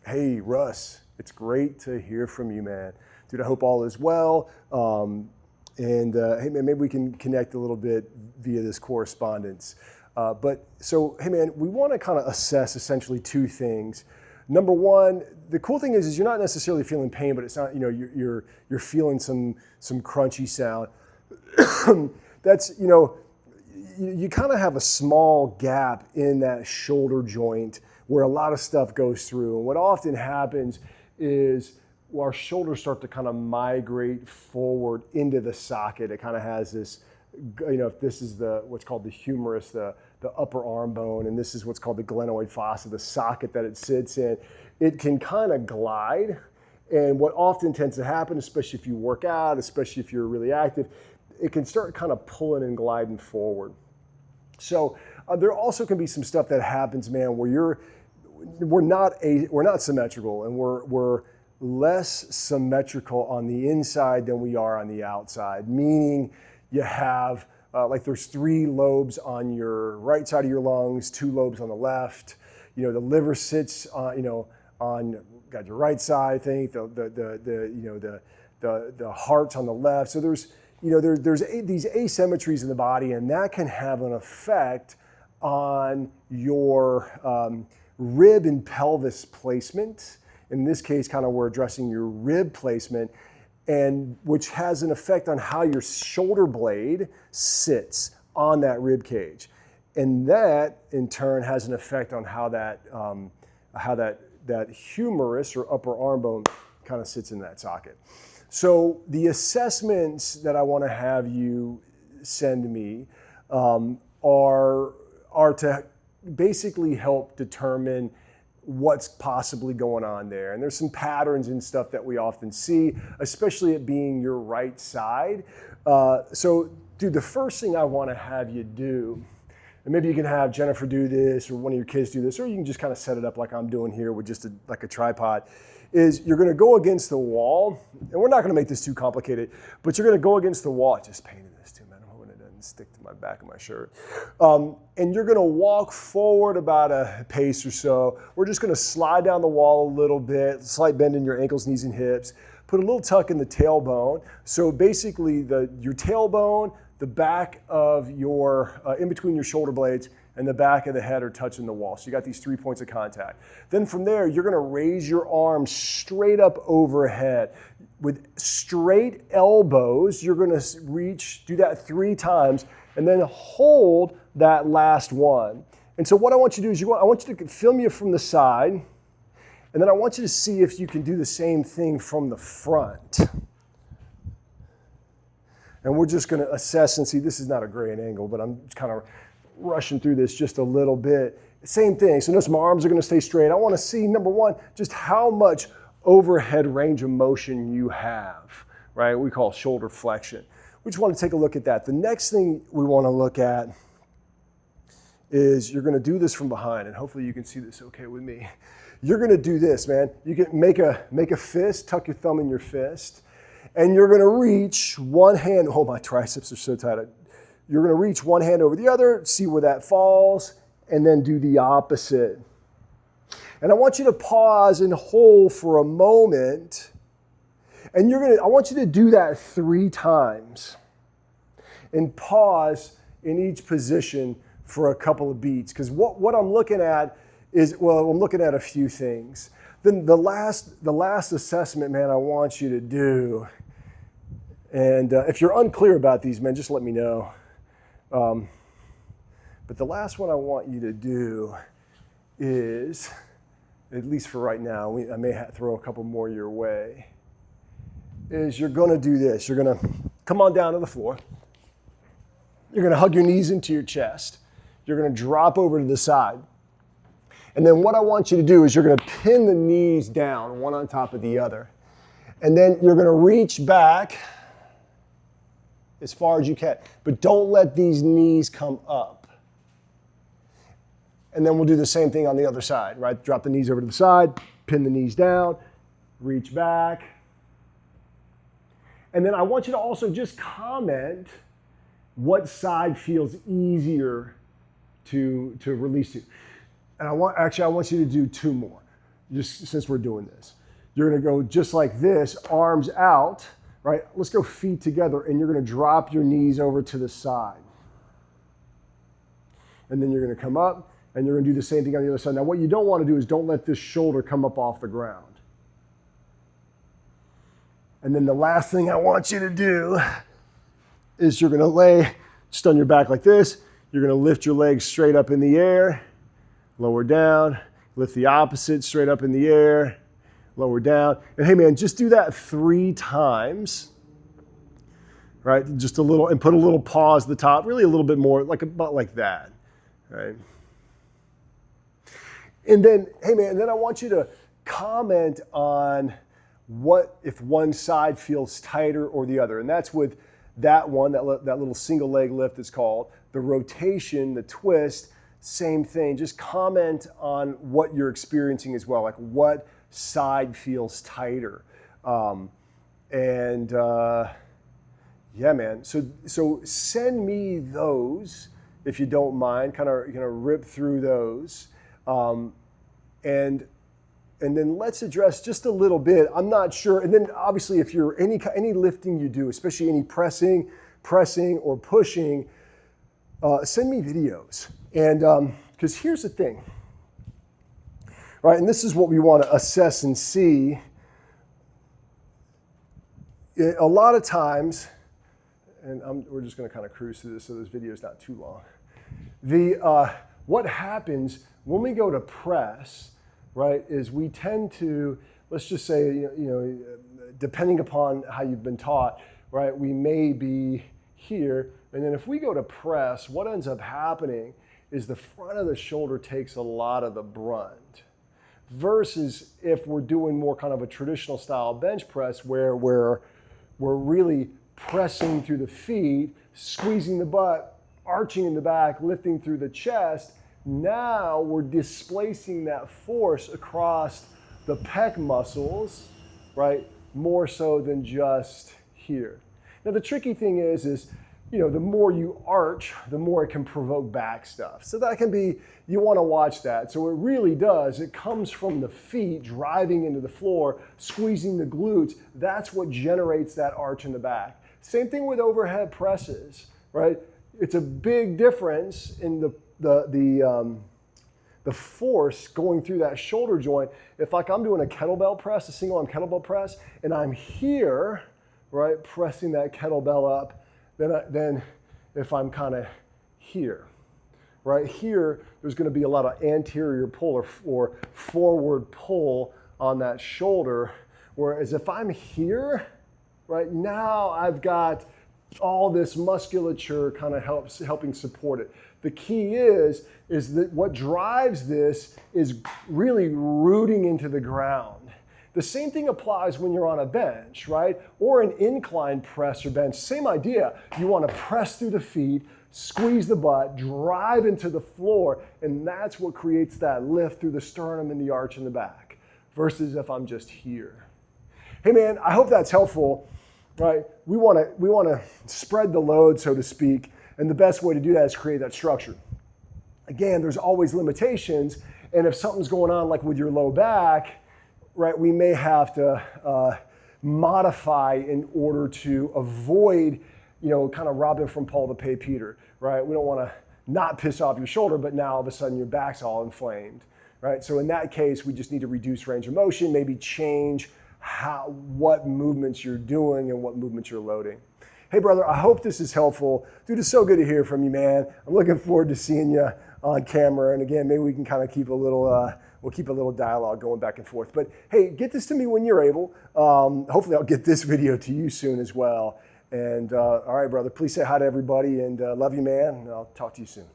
Hey, Russ, it's great to hear from you, man. Dude, I hope all is well. Hey, man, maybe we can connect a little bit via this correspondence. Hey, man, we want to kind of assess essentially two things. Number one, the cool thing is you're not necessarily feeling pain, but it's not, you're feeling some crunchy sound. That's, you kind of have a small gap in that shoulder joint where a lot of stuff goes through. And what often happens is our shoulders start to kind of migrate forward into the socket. It kind of has this, if this is what's called the humerus, the upper arm bone, and this is what's called the glenoid fossa, the socket that it sits in, it can kind of glide. And what often tends to happen, especially if you work out, especially if you're really active, it can start kind of pulling and gliding forward. So there also can be some stuff that happens, man, where we're not symmetrical, and we're less symmetrical on the inside than we are on the outside. Meaning, you have there's 3 lobes on your right side of your lungs, 2 lobes on the left. The liver sits on got your right side. I think the heart's on the left. So there's these asymmetries in the body, and that can have an effect on your rib and pelvis placement. In this case, kind of we're addressing your rib placement, and which has an effect on how your shoulder blade sits on that rib cage. And that, in turn, has an effect on how that humerus or upper arm bone kind of sits in that socket. So the assessments that I want to have you send me are to basically help determine what's possibly going on there. And there's some patterns and stuff that we often see, especially it being your right side. So, dude, the first thing I want to have you do, and maybe you can have Jennifer do this or one of your kids do this, or you can just kind of set it up like I'm doing here with just like a tripod, is you're going to go against the wall, and we're not going to make this too complicated, but you're going to go against the wall. I just painted this too, man. I'm hoping it doesn't stick to my back of my shirt. And you're going to walk forward about a pace or so. We're just going to slide down the wall a little bit, slight bend in your ankles, knees, and hips. Put a little tuck in the tailbone. So basically, your tailbone, the back of your, in between your shoulder blades, and the back of the head are touching the wall. So you got these 3 points of contact. Then from there, you're gonna raise your arms straight up overhead. With straight elbows, you're gonna do that 3 times, and then hold that last one. And so what I want you to do is I want you to film you from the side, and then I want you to see if you can do the same thing from the front. And we're just gonna assess and see, this is not a great angle, but I'm kind of rushing through this just a little bit. Same thing, so notice my arms are gonna stay straight. I wanna see, number one, just how much overhead range of motion you have, right? We call shoulder flexion. We just wanna take a look at that. The next thing we wanna look at is you're gonna do this from behind, and hopefully you can see this okay with me. You're gonna do this, man. You can make a fist, tuck your thumb in your fist, and you're gonna reach one hand, oh, my triceps are so tight. You're gonna reach one hand over the other, see where that falls, and then do the opposite. And I want you to pause and hold for a moment, and I want you to do that 3 times. And pause in each position for a couple of beats, because what I'm looking at is, I'm looking at a few things. Then the last assessment, man, I want you to do, and if you're unclear about these, man, just let me know. But the last one I want you to do is, at least for right now, I may throw a couple more your way, is you're gonna do this. You're gonna come on down to the floor. You're gonna hug your knees into your chest. You're gonna drop over to the side. And then what I want you to do is you're gonna pin the knees down, one on top of the other. And then you're gonna reach back as far as you can, but don't let these knees come up. And then we'll do the same thing on the other side, right? Drop the knees over to the side, pin the knees down, reach back. And then I want you to also just comment what side feels easier to release to. And I want you to do 2 more. just since we're doing this. You're gonna go just like this, arms out, right? Let's go feet together, and you're gonna drop your knees over to the side. And then you're gonna come up, and you're gonna do the same thing on the other side. Now, what you don't wanna do is don't let this shoulder come up off the ground. And then the last thing I want you to do is you're gonna lay just on your back like this. You're gonna lift your legs straight up in the air, lower down, lift the opposite straight up in the air, lower down. And hey man, just do that 3 times, right? Just a little, and put a little pause at the top, really a little bit more, like about like that, right? And then, hey man, then I want you to comment on what if one side feels tighter or the other. And that's with that one, that little single leg lift is called. The rotation, the twist, same thing. Just comment on what you're experiencing as well, like what side feels tighter. Yeah, man. So send me those if you don't mind. Kind of rip through those, and then let's address just a little bit. I'm not sure. And then obviously, if you're any lifting you do, especially any pressing or pushing, send me videos. And because here's the thing, right? And this is what we want to assess and see. A lot of times, and we're just going to kind of cruise through this so this video is not too long. What happens when we go to press, right, is we tend to, let's just say, depending upon how you've been taught, right, we may be here, and then if we go to press, what ends up happening is the front of the shoulder takes a lot of the brunt, versus if we're doing more kind of a traditional style bench press where we're really pressing through the feet, squeezing the butt, arching in the back, lifting through the chest. Now we're displacing that force across the pec muscles, right? More so than just here. Now the tricky thing is the more you arch, the more it can provoke back stuff. So that can be, you want to watch that. So it really does. It comes from the feet driving into the floor, squeezing the glutes. That's what generates that arch in the back. Same thing with overhead presses, right? It's a big difference in the force going through that shoulder joint. If like I'm doing a kettlebell press, a single arm kettlebell press, and I'm here, right, pressing that kettlebell up, then if I'm kind of here, right here, there's going to be a lot of anterior pull or forward pull on that shoulder. Whereas if I'm here, right, now I've got all this musculature kind of helping support it. The key is that what drives this is really rooting into the ground. The same thing applies when you're on a bench, right? Or an incline press or bench, same idea. You want to press through the feet, squeeze the butt, drive into the floor, and that's what creates that lift through the sternum and the arch in the back, versus if I'm just here. Hey man, I hope that's helpful. Right, we want to spread the load, so to speak, and the best way to do that is create that structure. Again, there's always limitations, and if something's going on like with your low back, right, we may have to modify in order to avoid, kind of robbing from Paul to pay Peter, right? We don't want to not piss off your shoulder, but now all of a sudden your back's all inflamed, right? So in that case, we just need to reduce range of motion, maybe change what movements you're doing and what movements you're loading. Hey brother, I hope this is helpful. Dude, it's so good to hear from you, man. I'm looking forward to seeing you on camera. And again, maybe we can kind of keep a little dialogue going back and forth. But hey, get this to me when you're able. Hopefully I'll get this video to you soon as well. And all right, brother, please say hi to everybody, and love you, man. And I'll talk to you soon.